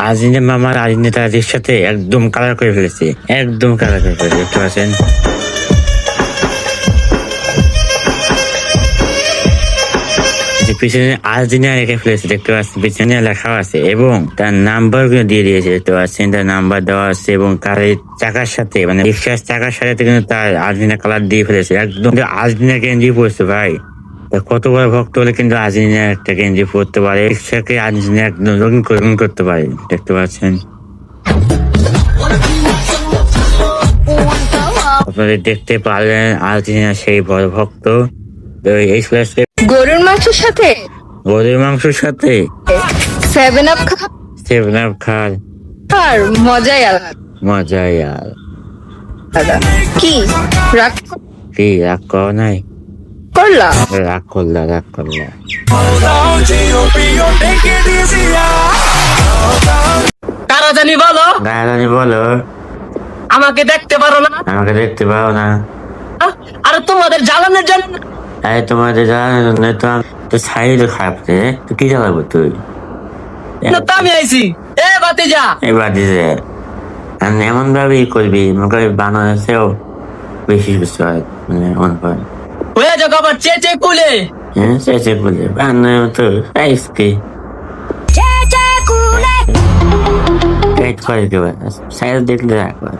Argentina মামার আর্জেন্টিনার সাথে একদম কালার করে ফেলেছে, একদম কালার করে ফেলেছে, দেখতে পাচ্ছেন। পিছনে আর্জেন্টিনা রেখে ফেলেছে, দেখতে পাচ্ছেন, পিছনে লেখা আছে এবং তার নাম্বার গুলো দিয়ে দিয়েছে, দেখতে পাচ্ছেন, তার নাম্বার দেওয়া আছে এবং গাড়ির চাকার সাথে মানে রিক্সার চাকার সাথে কিন্তু তার আর্জেন্টিনা কালার দিয়ে ফেলেছে, একদম আর্জেন্টিনা গেঞ্জি পরছে ভাই। কত বড় ভক্ত হলে কিন্তু আর্জেন্টিনা একটা গেঞ্জি পরতে পারে, রিক্সাকে আর্জেন্টিনা একদম রঙিন করতে পারে, দেখতে পাচ্ছেন। আপনাদের দেখতে পারলেন আর্জেন্টিনা সেই বড় ভক্ত। এই গরুর মাংসের সাথে গরুর মাংসের সাথে 7 আপ 7 আপ খাল, খাওয়ার মজাই আলাদা। মজাই আর কি রাগ কি রাগ কর নাই, করলা? রাগ করলা। কারা জানি বলো, গায়ানি বলো, আমাকে দেখতে পারো না? আমাকে দেখতে পাও না? আরে তোমাদের জ্বালানোর জন্য। আরে তোমাদের জানার জন্য তো তো সাইড খারাপ রে, তো কি জ্বালাবো তুই? তো আমি আইছি। এ ভাতিজা, এবার দিছে এমন ভাবে করবি, মনে বানানোতেও বেশি কিছু হয়, মানে মনে করে হয়ে যাক আবার চেচে কুলে। হ্যাঁ চেঁচে বলে বানানো তো সাইজকে সাইজ করে দেবে, সাইজ দেখলে রাখবা।